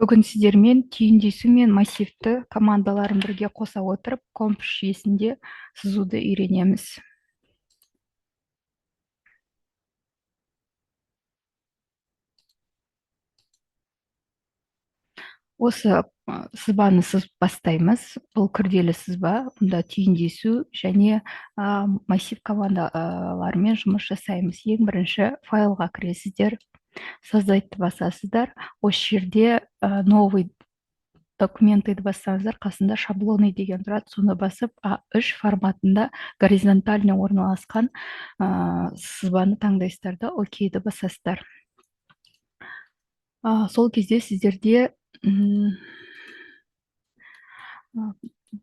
Бүгін сіздермен түйіндесу мен массивті командаларын бірге қоса отырып, компас жүйесінде сызуды үйренеміз. Осы сызбаны сызып бастаймыз. Бұл күрделі сызба, мұнда түйіндесу және массив командаларымен жұмыс жасаймыз. Ең бірінші файлға кіресіздер, создайтты басасыздар. Осы жерде новый документты бассаңыздар, қасында шаблоны деген тұрады, соны басып А3 форматында горизонтально орналасқан сызбаны таңдайсыздар да окейді басасыздар. Сол кезде сіздерде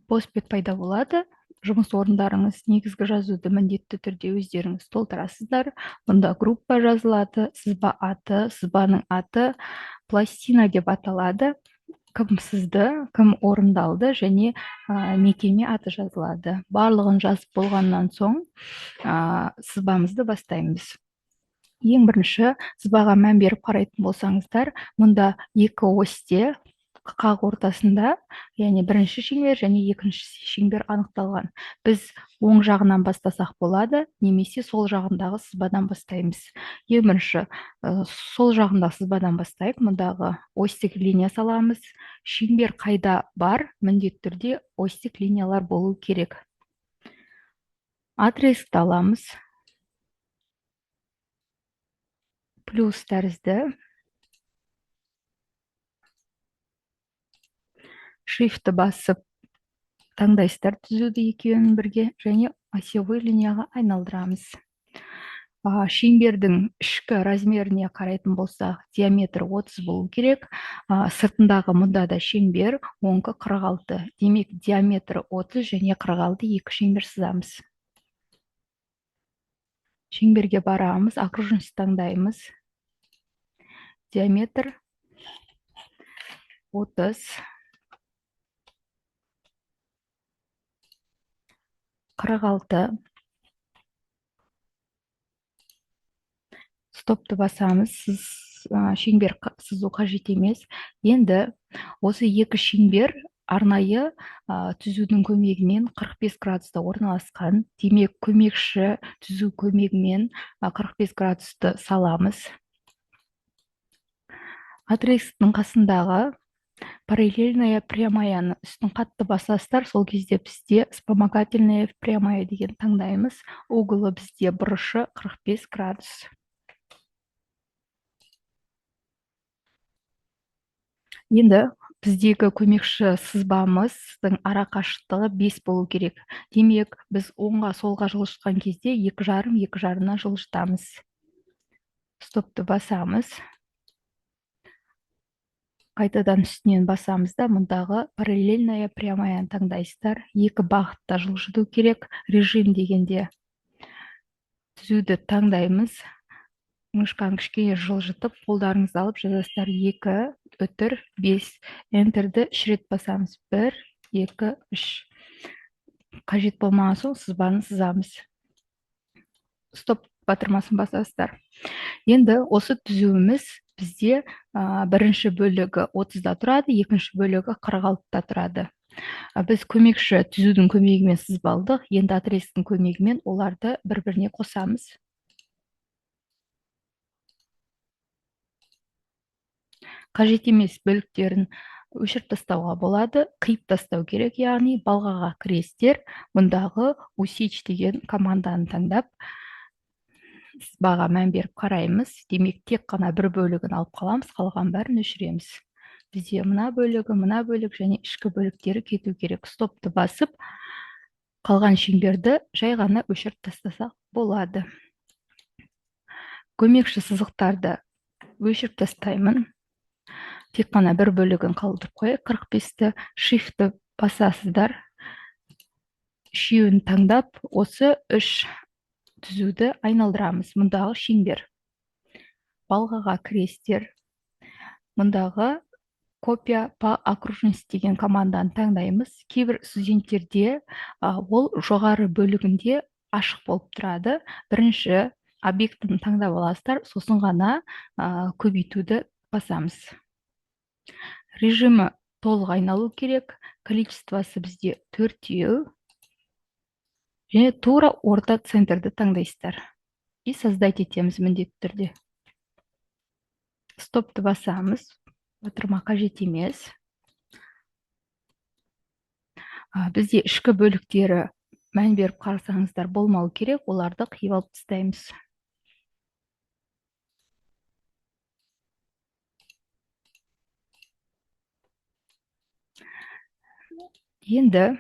бос бет пайда болады. Жұмыс орындарыңыз негізгі жазуды міндетті түрде өздеріңіз толтырасыздар. Бұнда группа жазылады, сызба аты, сызбаның аты пластина деп аталады. Кім сызды, кім орындалды және мекеме аты жазылады. Барлығын жазып болғаннан соң сызбамызды бастаймыз. Ең бірінші сызбаға мән беріп қарайтын болсаңыздар, мұнда екі осьте қақ ортасында, яғни бірінші шеңбер және екінші шеңбер анықталған. Біз оң жағынан бастасақ болады, немесе сол жағындағы сызбадан бастаймыз. Ең бірінші сол жағындағы сызбадан бастайық. Мұндағы осьтік линия саламыз. Шеңбер қайда бар, міндетті түрде осьтік линиялар болу керек. Адресті аламыз. Плюс тәрізді. Shift басып таңдайсыздар түзуді екеуін бірге және осевой линияға айналдырамыз. Шеңбердің ішкі размеріне қарайтын болса, диаметр 30 болу керек. Сыртындағы мұнда да шеңбер 10-46. Демек, диаметр 30 және 46 екі шеңбер сызамыз. Шеңберге барамыз, окружность таңдаймыз. Диаметр 30. 46. Стопты басамыз. Шеңбер сызу қажет емес. Енді осы екі шеңбер арнайы түзудің көмегімен 45 градуста орналасқан. Демек, көмекші түзу көмегімен 45 градусты саламыз. Адрестің қасындағы параллельная прямаяны үстін қатты басасыздар, сол кезде бізде вспомогательная прямая деген таңдаймыз. Углы бізде бұрышы 45 градус. Енді біздегі көмекші сызбамыздың ара қашықтығы 5 болу керек. Демек, біз оңға солға жылжытқан кезде 2,5-2,5-на жылжытамыз. Стопты басамыз. Қайтадан үстінен басамыз да, мұндағы параллельная прямаяны таңдайсыздар. Екі бағытта жылжыту керек. Режим дегенде түзуді таңдаймыз. Мышканы кішкене жылжытып, қолдарыңызды алып жазасыздар. 2, өтір, 5. Энтерді 3 рет басамыз. 1, 2, 3. Қажет болмаған соң сызбаны сызамыз. Стоп батырмасын басасыздар. Енді осы түзуіміз бізде бірінші бөлігі 30-да тұрады, екінші бөлігі 46-да тұрады. Біз көмекші түзудің көмегімен сызып алдық. Енді адрестің көмегімен оларды бір-біріне қосамыз. Қажет емес бөліктерін өшіріп тастауға болады, қиып тастау керек, яғни балғаға кіресіздер, мұндағы усечь деген команданы таңдап, сызбаға мән беріп қараймыз. Демек, тек қана бір бөлігін алып қаламыз, қалған бәрін өшіреміз. Бізде мына бөлік және ішкі бөліктері кету керек. Стопты басып, қалған шеңберді жай ғана өшіріп тастасақ болады. Көмекші сызықтарды өшіріп тастаймын. Тек қана бір бөлігін қалдырып қойып, 45-ті Shift басасыздар. Үшеуін таңдап, осы 3 түзуді айналдырамыз. Мұндағы шеңбер. Балғаға кіресіздер. Мұндағы копия по окружности деген команданы таңдаймыз. Кейбір студенттерде ол жоғары бөлігінде ашық болып тұрады. Бірінші объектін таңдап аласыздар, сосын ғана көбейтуді басамыз. Режимі толық айналу керек. Количествосы бізде 4, және тура орта центрді таңдайсыздар. И создать етеміз міндетті түрде. Стопты басамыз. Батырма қажет емес. Бізде ішкі бөліктері мән беріп қарасаңыздар болмау керек. Оларды қиып алып тастаймыз. Енді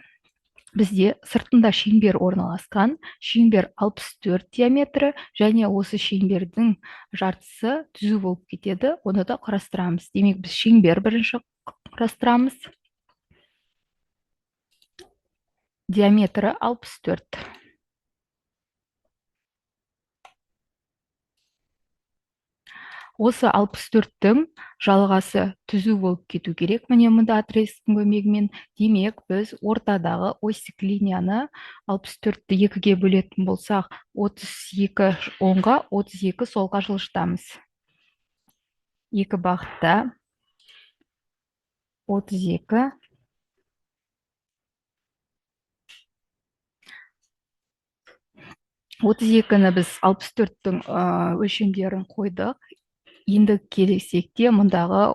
бізде сыртында шеңбер орналасқан. Шеңбер 64 диаметрі, және осы шеңбердің жартысы түзу болып кетеді. Оны да қарастырамыз. Демек, біз шеңбер бірінші қарастырамыз. Диаметрі 64. Осы 64-тің жалғасы түзу болып кету керек. Міне мұнда отрезктің көмегімен. Демек, біз ортадағы осьтік линияны 64-ті 2-ге бөлетін болсақ, 32 оңға, 32 солға жылжытамыз. Екі бағытта 32. Отыз екіні біз 64-тің өлшемдерін қойдық. Енді келесекте мұндағы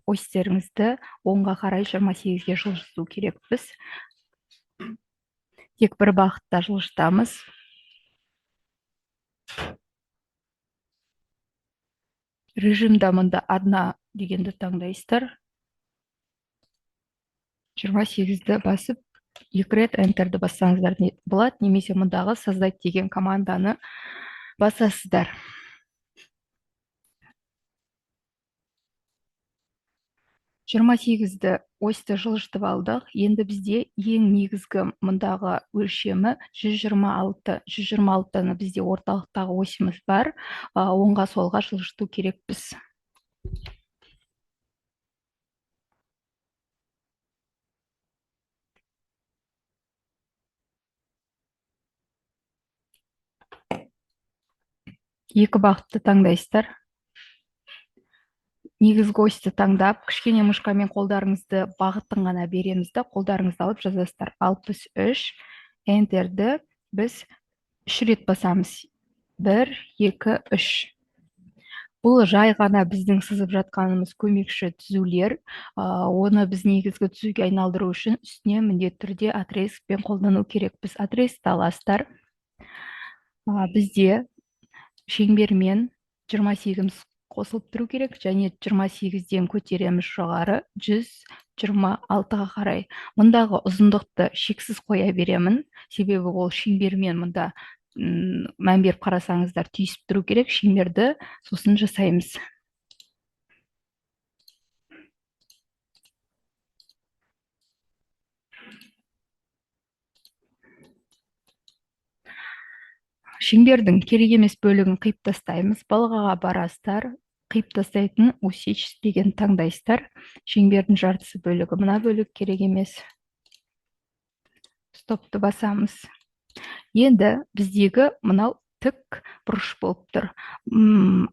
осьтеріңізді оңға қарай 28-ге жылжыту керекпіз. Тек бір бағытта жылжытамыз. Режимда мұнда одна дегенді таңдайсыздар. 28-ді басып, 2 рет Enter'ді бассаңыздар болады, немесе мұндағы создать деген команданы басасыздар. 28-ді осьті жылжытып алдық. Енді бізде ең негізгі мұндағы өлшемі 126. 126-ны бізде орталықтағы осьіміз бар. Оңға солға жылжыту керекпіз. Екі бағытты таңдайсыздар. Негізгі осьті таңдап, кішкене мышқамен қолдарыңызды бағытын ғана беремізді, қолдарыңызды алып жазасыздар. 63, Enter'ді біз 3 рет басамыз. 1, 2, 3. Бұл жай ғана біздің сызып жатқанымыз көмекші түзулер. Оны біз негізгі түзуге айналдыру үшін үстіне міндетті түрде отрезкпен қолдану керекпіз. Отрезкті аласыздар. Бізде шеңбермен 28-іміз қосылып тұру керек, және 28-ден көтереміз жоғары 126-ға қарай. Мұндағы ұзындықты шексіз қоя беремін, себебі ол шеңбермен мұнда мән беріп қарасаңыздар түйісіп тұру керек. Шеңберді сосын жасаймыз. Шеңбердің керек емес бөлігін қиып тастаймыз. Балғаға барасыздар. Қиып тастайтын усечь деген таңдайсыздар. Шеңбердің жартысы бөлігі мына бөлік керек емес. Стопты басамыз. Енді біздегі мынау тік бұрыш болып тұр.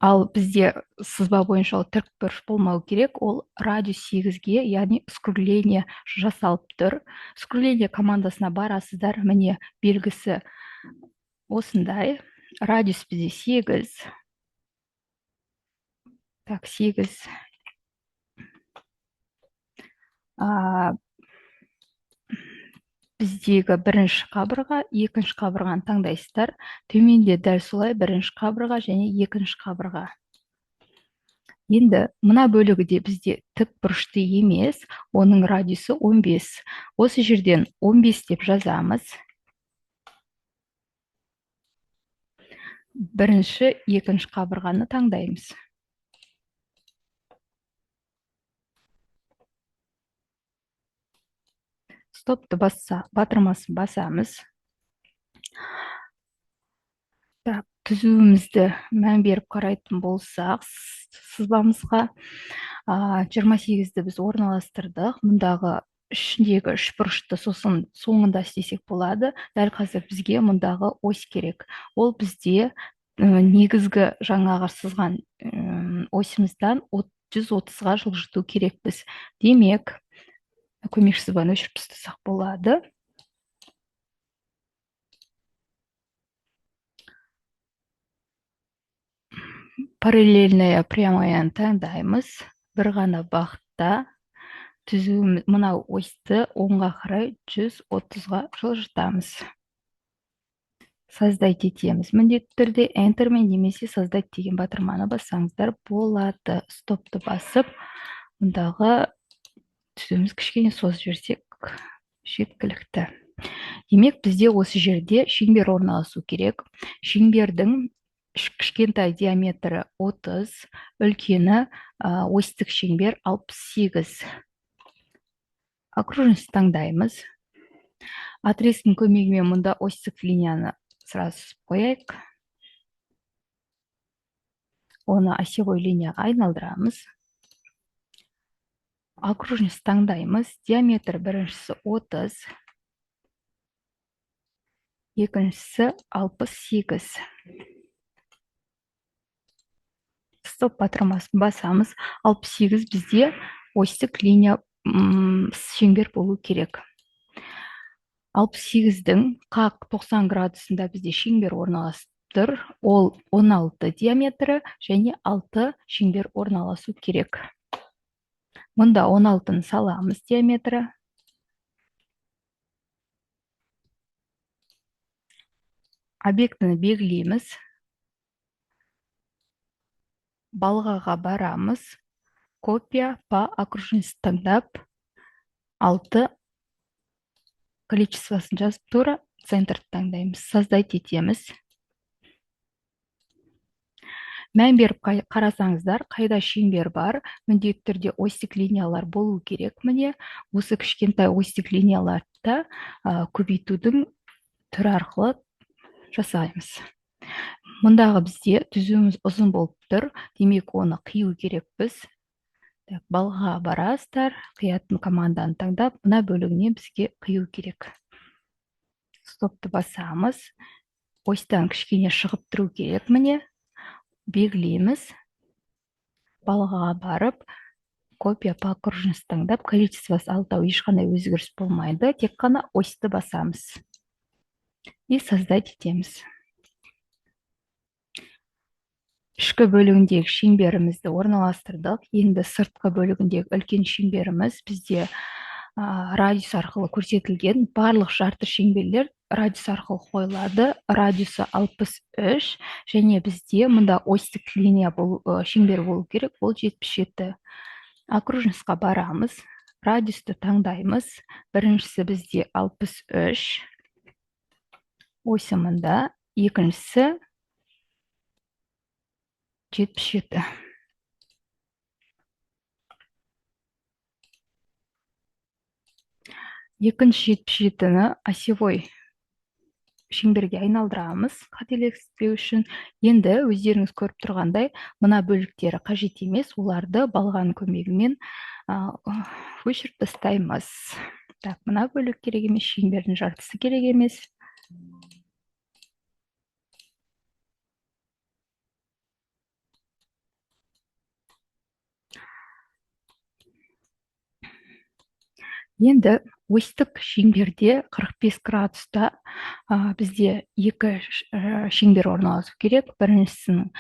Ал бізде сызба бойынша тік бұрыш болмау керек. Ол радиус 8-ге, яғни скругление жасалып тұр. Скругление командасына барасыздар. Міне белгісі осындай. Радиус бізде 8. Так, 8. Біздегі бірінші қабырға, екінші қабырғаны таңдайсыздар. Төменде дәл солай бірінші қабырға және екінші қабырға. Енді мына бөлігі де бізде тік бұрышты емес, оның радиусы 15. Осы жерден 15 деп жазамыз. Бірінші, екінші қабырғаны таңдаймыз. Стопты батырмасын басамыз. Так, түзуімізді мән беріп қарайтын болсақ, сызбамызға 28-ді біз орналастырдық. Мұндағы ішіндегі үшбұрышты сосын соңында істесек болады. Дәл қазір бізге мұндағы ось керек. Ол бізде негізгі жаңағы сызған осьімізден 130-ға жылжыту керекпіз. Демек, көмекші сызбаны өшіріп тастасақ болады. Параллельная прямаяны таңдаймыз. Бір ғана бағытта түзуіміз, мынау осьті оңға қарай 130-ға жылжытамыз. Создать етеміз. Міндетті түрде Enterмен немесе создать деген батырманы бассаңыздар болады. Стопты басып, мұндағы түзуіміз кішкене созып жіберсек жеткілікті. Демек, бізде осы жерде шеңбер орналасу керек. Шеңбердің кішкентай диаметрі 30, үлкені осьтік шеңбер 68. Окружность таңдаймыз. Отрезктің көмегімен мұнда осьтік линияны сразу қояйық. Оны осевой линияға айналдырамыз. Окружность таңдаймыз. Диаметр біріншісі 30, екіншісі 68. Стоп батырмасын басамыз. 68 бізде осьтік линия шеңбер болу керек. 68-дің қақ 90 градусында бізде шеңбер орналасып, ол 16 диаметрі және 6 шеңбер орналасу керек. Мұнда 16-ны саламыз диаметрі. Объектіні белгілейміз. Балғаға барамыз. Копия по окружности таңдап, 6 количествосын жазып тура центр таңдаймыз. Создать етеміз. Мән беріп қарасаңыздар, қайда шеңбер бар, міндетті түрде осьтік линиялар болу керек. Міне, осы кішкентай осьтік линияларды көбейтудің түрі арқылы жасаймыз. Мұндағы бізде түзуіміз ұзын болып тұр, демек оны қию керекпіз. Балға барасыздар, қиятын команданы таңдап, мына бөлігіне бізге қию керек. Стопты басамыз. Осьтан кішкене шығып тұру керек. Міне, белгілейміз. Балғаға барып, копия по окружности таңдап, количествосы алтау, ешқандай өзгеріс болмайды. Тек қана осьті басамыз. И создать етеміз. Ішкі бөлігіндегі шеңберімізді орналастырдық. Енді сыртқы бөлігіндегі үлкен шеңберіміз бізде радиус арқылы көрсетілген. Барлық жарты шеңберлер радиус арқылы қойылады. Радиусы 63, және бізде мұнда осьтік линия шеңбер болу керек, ол 77. Окружностьқа барамыз. Радиусты таңдаймыз. Біріншісі бізде 63. Осі мұнда. Екіншісі 77. Екінші 77-ні осевой шеңберге айналдырамыз, қателеспеу үшін. Енді өздеріңіз көріп тұрғандай, мына бөліктері қажет емес, оларды балғаның көмегімен өшіріп тастаймыз. Так, мына бөлік керек емес, шеңбердің жартысы керек емес. Енді осьтік шеңберде 45 градуста бізде екі шеңбер орналасу керек. Біріншісінің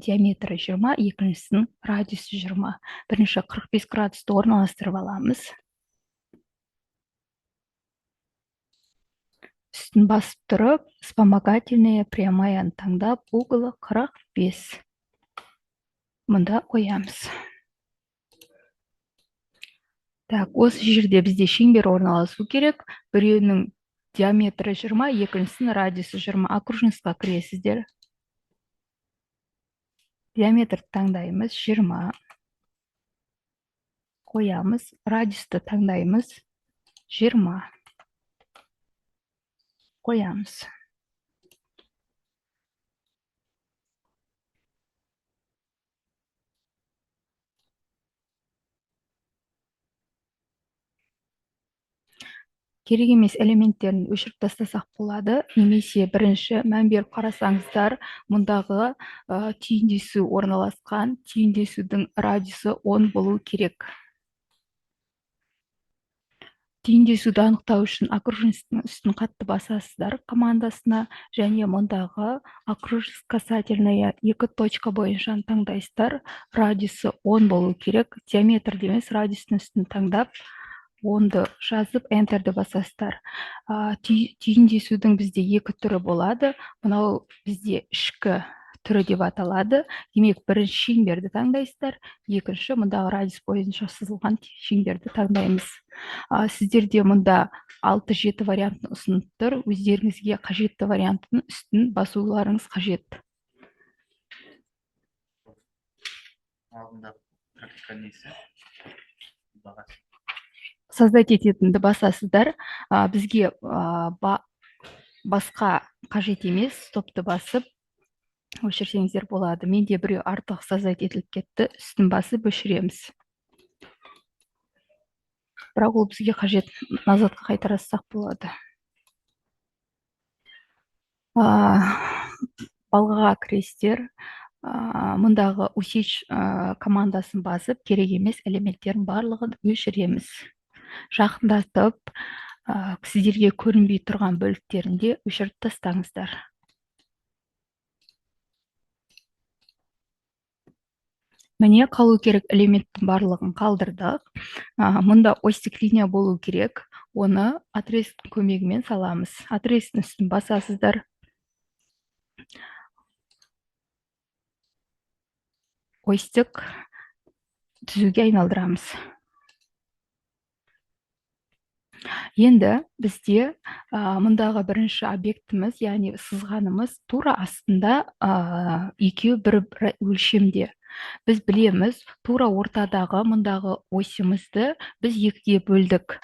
диаметрі 20, екіншісінің радиусы 20. Бірінші 45 градусты орналастырып аламыз. Үстін басып тұрып, вспомогательная прямаяны таңдап, углы 45. Мұнда қоямыз. Так, осы жерде бізде шеңбер орналасу керек. Біреуінің диаметрі 20, екіншісінің радиусы 20. Окружностьқа кіресіздер. Диаметр таңдаймыз 20. Қоямыз. Радиусты таңдаймыз 20. Қоямыз. керек емес элементтерін өшіріп тастасақ болады, немесе бірінші мән беріп қарасаңыздар, мұндағы түйіндесу орналасқан, түйіндесудің радиусы 10 болу керек. Түйіндесуді анықтау үшін окружностьтің үстін қатты басасыздар командасына, және мұндағы окружность касательная 2 точка бойынша таңдайсыздар. Радиусы 10 болу керек. Диаметрді емес, радиустың үстін таңдап, 10-ды жазып, Enterді басасыздар. Түйіндесудің бізде 2 түрі болады. Мынау бізде ішкі түрі деп аталады. Демек, бірінші шеңберді таңдайсыздар, екінші мұндағы радиус бойынша сызылған шеңберді таңдаймыз. Сіздерде мұнда 6-7 вариантын ұсынып тұр. Өздеріңізге қажетті вариантын үстін басуларыңыз қажет. Создать ететінді басасыздар. Бізге басқа қажет емес, стопты басып өшірсеңіздер болады. Менде біреу артық создать етіліп кетті, үстін басып өшіреміз. Бірақ ол бізге қажет, назадқа қайтарсақ болады. Балғаға кіресіздер, мұндағы усечь командасын басып, керек емес элементтерін барлығын өшіреміз. Жақындатып, сіздерге көрінбей тұрған бөліктерінде өшіріп тастаңыздар. Міне, қалу керек элементтің барлығын қалдырдық. Мұнда осьтік линия болу керек. Оны отрезктің көмегімен саламыз. Отрезктің үстін басасыздар. Осьтік түзуге айналдырамыз. Енді бізде мұндағы бірінші объектіміз, яғни сызғанымыз тура астында екеу бір өлшемде. Біз білеміз, тура ортадағы мұндағы осімізді біз екіге бөлдік.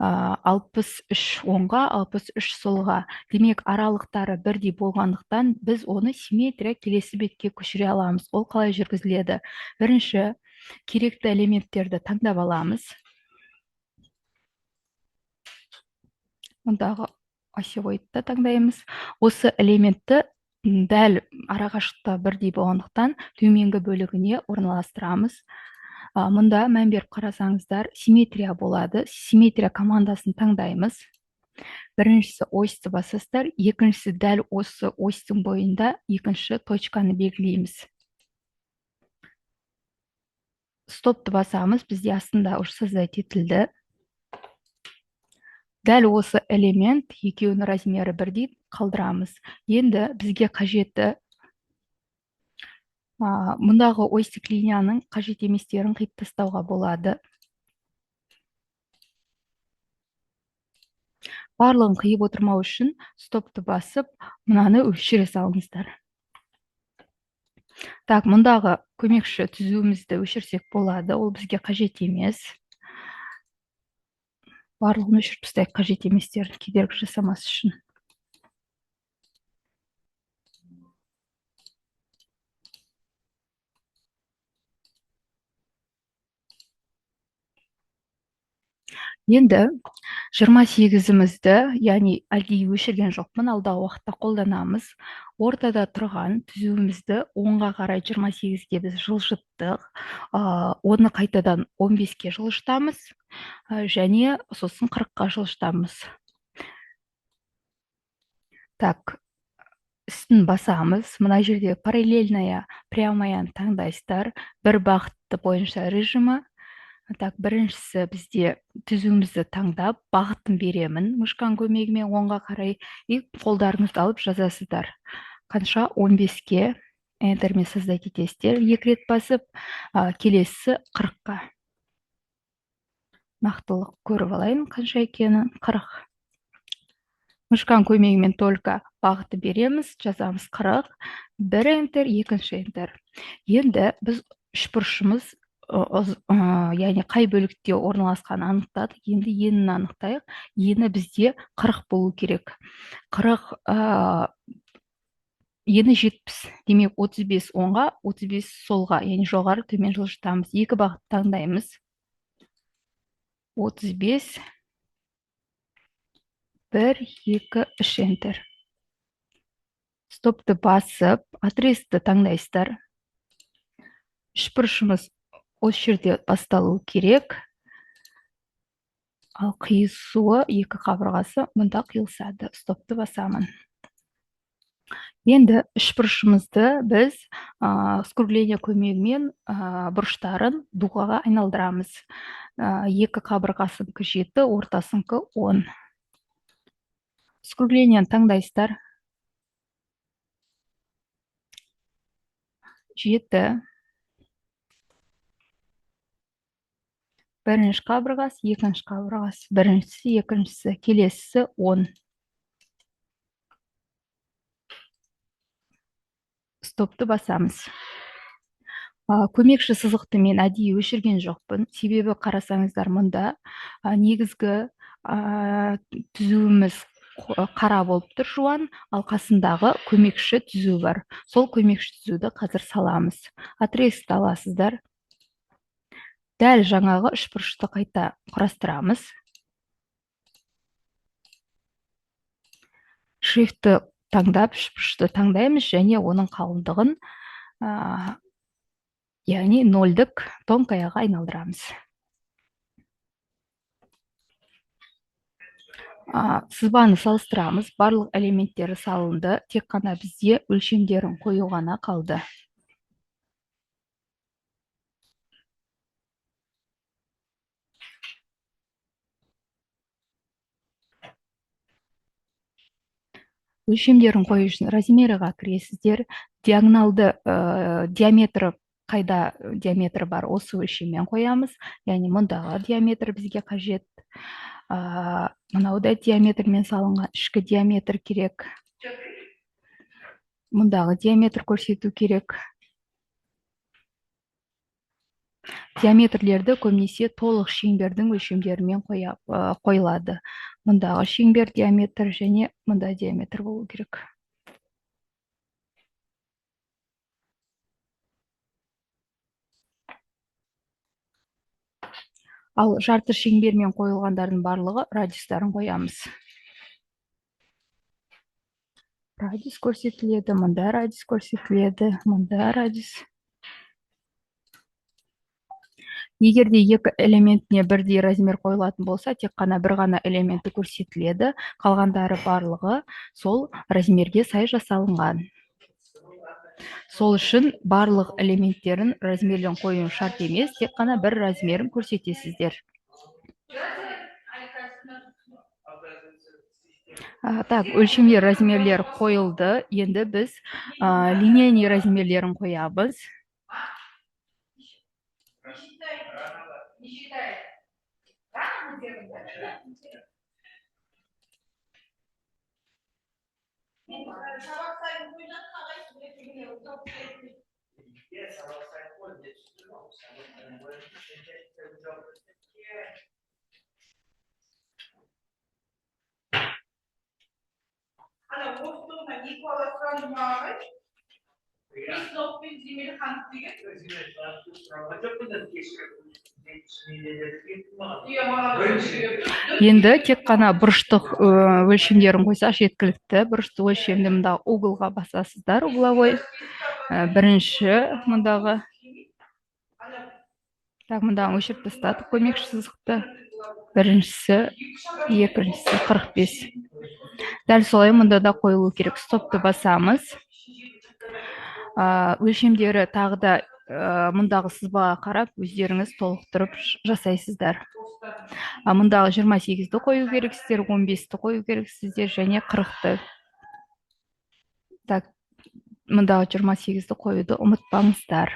63 оңға, 63 солға. Демек, аралықтары бірдей болғандықтан біз оны симметрия келесі бетке көшіре аламыз. Ол қалай жүргізіледі? Бірінші, керекті элементтерді таңдап аламыз. Мұндағы осевойды таңдаймыз. Осы элементті дәл арақашықта бірдей болғандықтан төменгі бөлігіне орналастырамыз. Мұнда мән беріп қарасаңыздар, симметрия болады. Симметрия командасын таңдаймыз. Біріншісі осьті басасыздар, екіншісі дәл осы осьтің бойында екінші точканы белгілейміз. Стопты басамыз, бізде астында уже создать етілді. Дәл осы элемент екеуінің размері бірдей қалдырамыз. Енді бізге қажетті мұндағы осьтік линияның қажет еместерін қиып тастауға болады. Барлығын қиып отырмау үшін стопты басып, мұнаны өшіре салыңыздар. Так, мұндағы көмекші түзуімізді өшірсек болады, ол бізге қажет емес. Барлығын өшіріп тастайық, қажет еместерін кедергі жасамас үшін. Енді 28-імізді, яғни әлде өшірген жоқпын, алдағы уақытта қолданамыз. Ортада тұрған түзуімізді 10-ға қарай 28-ге біз жылжыттық. Оны қайтадан 15-ке жылжытамыз, және сосын 40-қа жылжытамыз. Так, үстін басамыз. Мына жерде параллельная прямаяны таңдайсыздар. Бір бағытты бойынша режимі. Так, біріншісі бізде түзуімізді таңдап, бағытын беремін мышканың көмегімен 10-ға қарай, и қолдарыңызды алып жазасыздар. Қанша? 15-ке Enterмен создать етесіздер. 2 рет басып, келесі 40-қа. Нақтылық көріп алайын, қанша екенін. 40. Мышканың көмегімен только бағыты береміз, жазамыз 40. Бір Enter, екінші Enter. Енді біз үшбұрышымыз, яғни қай бөлікте орналасқан анықтадық. Енді енін анықтайық. Ені бізде 40 болу керек. 40, ені 70. Демек 35 оңға, 35 солға, яғни жоғары төмен жылжытамыз. 2 бағыт таңдаймыз. 35, 1, 2, 3 enter. Стопты басып, адресті таңдайсыздар. Үшбұрышымыз осы жерде басталуы керек. Ал қиысуы екі қабырғасы мұнда қиылысады. Стопты басамын. Енді үшбұрышымызды біз скругление көмегімен бұрыштарын дуғаға айналдырамыз. Екі қабырғасынкі 7, ортасынкі 10. Скругленияны таңдайсыздар. 7. Бірінші қабырғасы, екінші қабырғасы, біріншісі, екіншісі, келесісі 10. Стопты басамыз. Көмекші сызықты мен әдейі өшірген жоқпын. Себебі қарасаңыздар мұнда негізгі түзуіміз қара болып тұр, жуан, ал қасындағы көмекші түзу бар. Сол көмекші түзуді қазір саламыз. Адресті аласыздар. Дәл жаңағы үшбұрышты қайта құрастырамыз. Шрифті таңдап, үшбұрышты таңдаймыз және оның қалыңдығын, яғни 0-дік тонкаяға айналдырамыз. Сызбаны салыстырамыз. Барлық элементтері салынды. Тек қана бізде өлшемдерін қою ғана қалды. Өлшемдерін қою үшін размеріға кіресіздер. Диагоналды диаметрі қайда диаметрі бар, осы өлшеммен қоямыз. Яғни мұндағы диаметр бізге қажет. Мұнауда диаметрмен салынған ішкі диаметр керек. Мұндағы диаметр көрсету керек. Диаметрлерді көбінесе толық шеңбердің өлшемдерімен қойылады. Мұндағы шеңбер диаметр және мұнда диаметр болу керек. Ал жарты шеңбермен қойылғандардың барлығы радиустарын қоямыз. Радиус көрсетіледі, мұнда радиус көрсетіледі, мұнда радиус. Егерде екі элементіне бірдей размер қойылатын болса, тек қана бір ғана элементі көрсетіледі, қалғандары барлығы сол размерге сай жасалынған. Сол үшін барлық элементтерін размерлен қою шарт емес, тек қана бір размерін көрсетесіздер. Так, өлшемдер размерлер қойылды. Енді біз линейный размерлерін қоябыз. Енді тек қана бұрыштық өлшемдерін қойса жеткілікті. Бұрыштық өлшемді мұнда углға басасыздар, угловой. Бірінші мұндағы. Так, мұндағы өшіріп тастадық көмекші сызықты. Біріншісі, екіншісі 45. Дәл солай мұнда да қойылу керек. Стопты басамыз. Өлшемдері тағы да мұндағы сызбаға қарап өздеріңіз толықтырып жасайсыздар. Мұндағы 28-ді қою керексіздер, 15-ті қою керексіздер және 40-ті. Так, мұндағы 28-ді қоюды ұмытпаңыздар.